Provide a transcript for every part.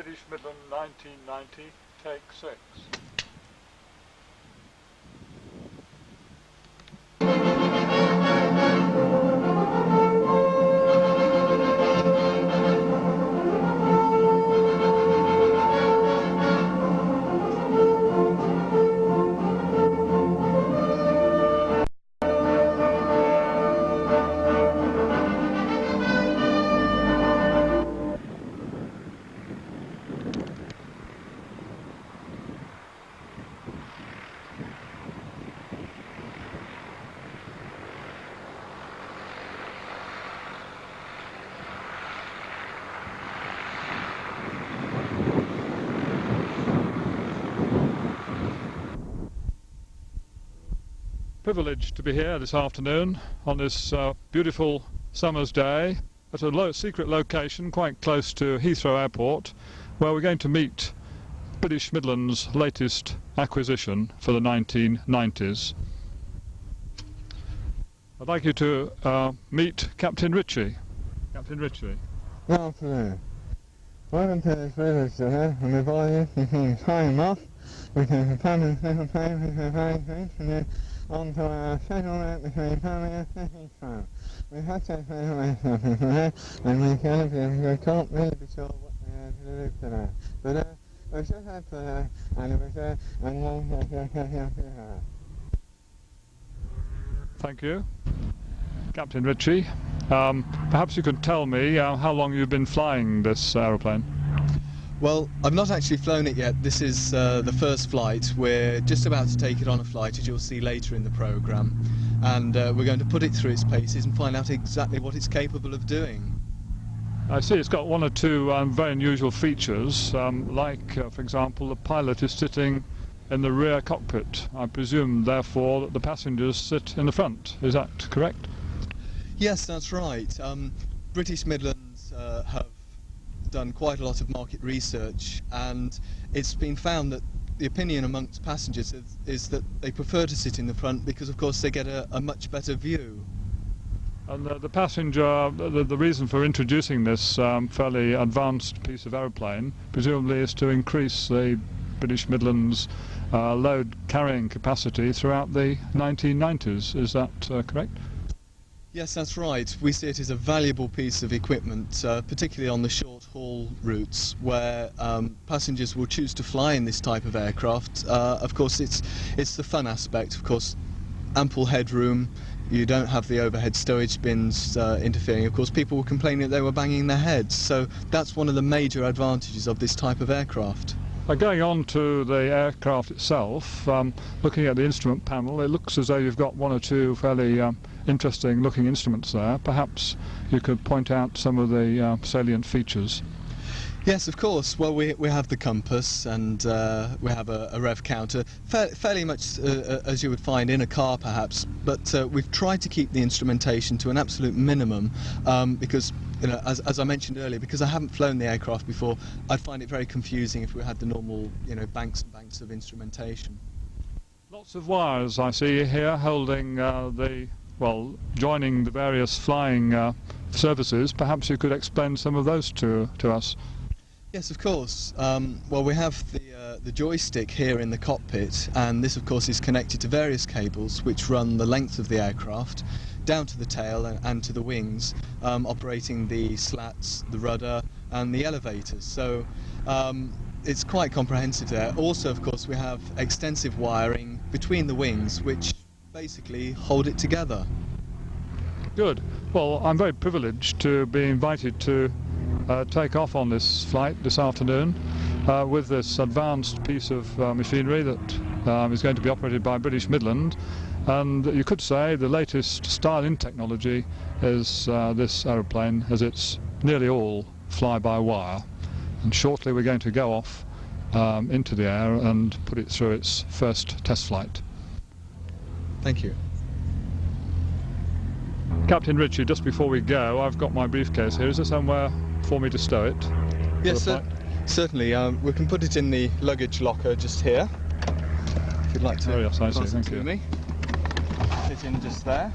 British Midland 1990, take 6. Privileged to be here this afternoon on this beautiful summer's day at a secret location quite close to Heathrow Airport, where we're going to meet British Midland's latest acquisition for the 1990s. I'd like you to meet Captain Ritchie. Captain Ritchie. Good afternoon. Welcome to this village today, and the boy is Tiger Moth, which is a permanent second plane which is very good to get onto our settlement between Birmingham and Heathrow. We had to reservation up today, and we're going to be able to can't really be sure what we're going to do today. But we should have today, and it was there, and Thank you. Captain Ritchie, perhaps you could tell me how long you've been flying this aeroplane. Well, I've not actually flown it yet. This is the first flight. We're just about to take it on a flight, as you'll see later in the programme, and we're going to put it through its paces and find out exactly what it's capable of doing. I see it's got one or two very unusual features, like, for example, the pilot is sitting in the rear cockpit. I presume, therefore, that the passengers sit in the front. Is that correct? Yes, that's right. British Midlands have done quite a lot of market research, and it's been found that the opinion amongst passengers is that they prefer to sit in the front because, of course, they get a much better view. And the passenger, the reason for introducing this fairly advanced piece of aeroplane, presumably, is to increase the British Midlands load carrying capacity throughout the 1990s. Is that correct? Yes, that's right. We see it as a valuable piece of equipment, particularly on the short-haul routes where passengers will choose to fly in this type of aircraft. Of course, it's the fun aspect. Of course, ample headroom. You don't have the overhead stowage bins interfering. Of course, people were complaining that they were banging their heads. So that's one of the major advantages of this type of aircraft. Going on to the aircraft itself, looking at the instrument panel, it looks as though you've got one or two fairly interesting looking instruments there. Perhaps you could point out some of the salient features. Yes, of course. Well, we have the compass, and we have a rev counter, fairly much as you would find in a car perhaps, but we've tried to keep the instrumentation to an absolute minimum because, you know, as I mentioned earlier, because I haven't flown the aircraft before, I'd find it very confusing if we had the normal, you know, banks and banks of instrumentation. Lots of wires I see here holding joining the various flying services. Perhaps you could explain some of those to us. Yes, of course. Well, we have the joystick here in the cockpit, and this, of course, is connected to various cables which run the length of the aircraft down to the tail and to the wings, operating the slats, the rudder, and the elevators. So it's quite comprehensive there. Also, of course, we have extensive wiring between the wings, which basically hold it together. Good. Well, I'm very privileged to be invited to take off on this flight this afternoon with this advanced piece of machinery that is going to be operated by British Midland, and you could say the latest style in technology is this aeroplane, as it's nearly all fly-by-wire, and shortly we're going to go off into the air and put it through its first test flight. Thank you. Captain Ritchie, just before we go, I've got my briefcase here. Is there somewhere for me to stow it? Yes, certainly. We can put it in the luggage locker just here. If you'd like to. Oh yes, I see. Pass Thank it to you. me. Put it in just there.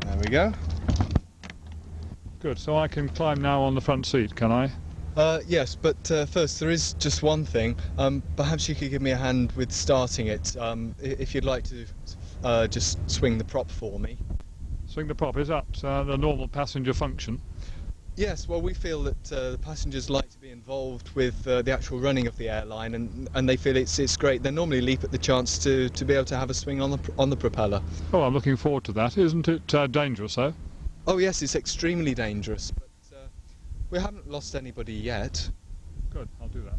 There we go. Good, so I can climb now on the front seat, can I? Yes, but first there is just one thing. Perhaps you could give me a hand with starting it, if you'd like to just swing the prop for me. Swing the prop, is that the normal passenger function? Yes, well, we feel that the passengers like to be involved with the actual running of the airline, and they feel it's great. They normally leap at the chance to be able to have a swing on the propeller. Oh, I'm looking forward to that. Isn't it dangerous, though? Oh yes, it's extremely dangerous, but we haven't lost anybody yet. Good, I'll do that.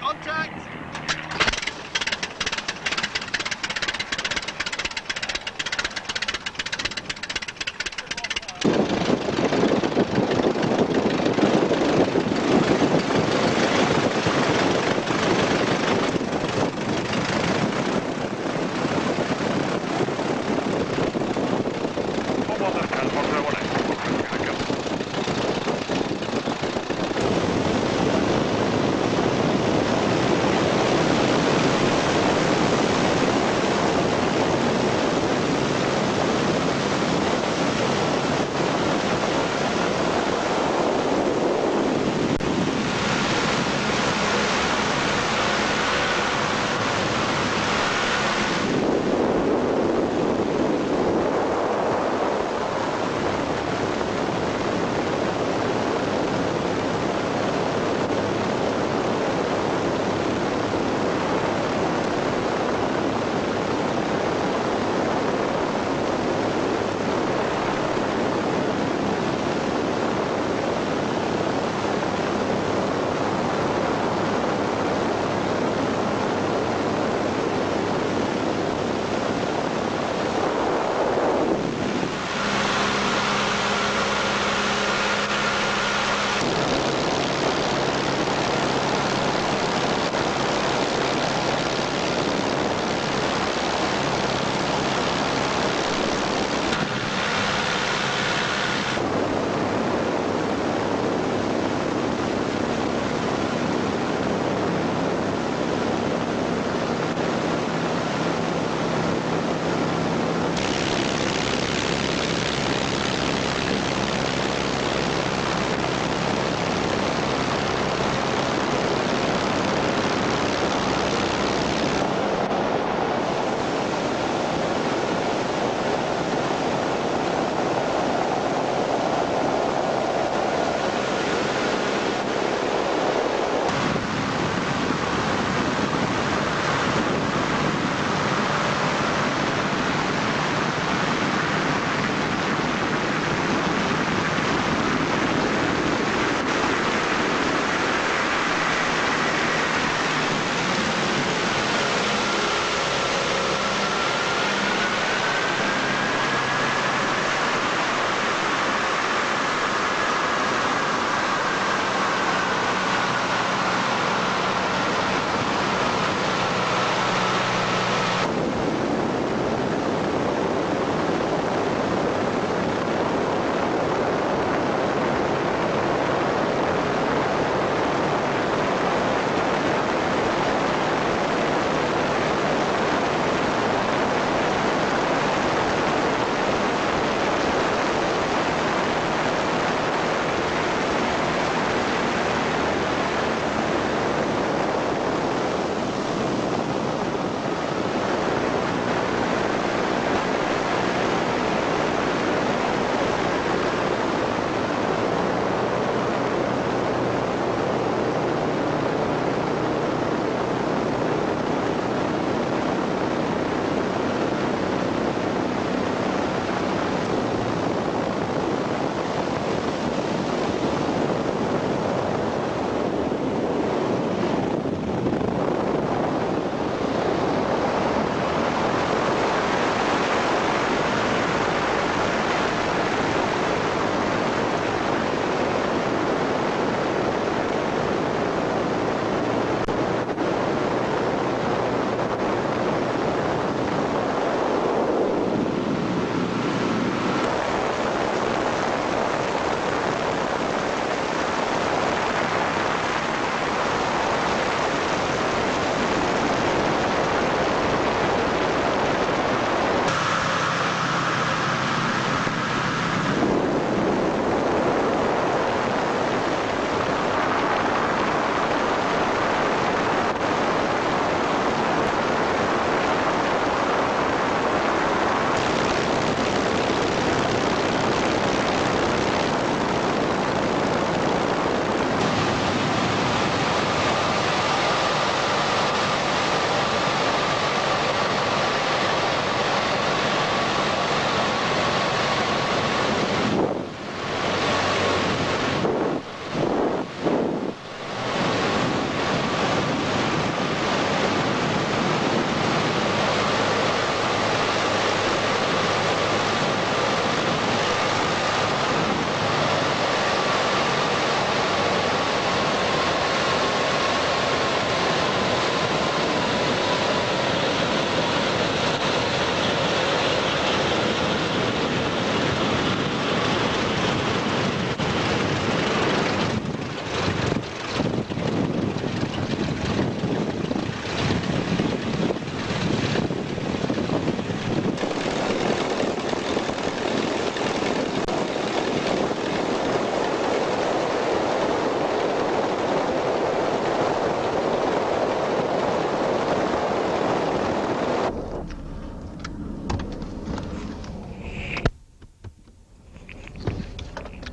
Contact!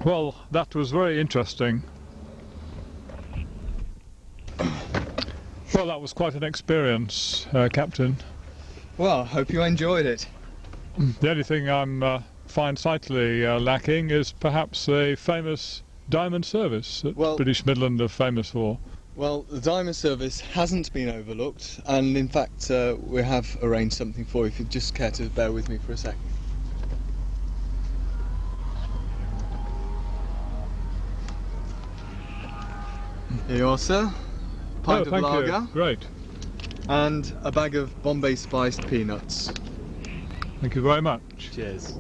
Well, that was very interesting. Well, that was quite an experience, Captain. Well, I hope you enjoyed it. The only thing I'm find slightly lacking is perhaps a famous diamond service that British Midland are famous for. Well, the diamond service hasn't been overlooked, and in fact we have arranged something for you, if you'd just care to bear with me for a sec. Here you are, sir. Pint of lager. You. Great. And a bag of Bombay spiced peanuts. Thank you very much. Cheers.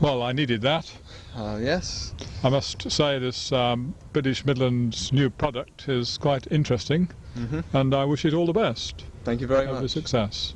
Well, I needed that. Yes. I must say this British Midland's new product is quite interesting, and I wish it all the best. Thank you very much. Have a success.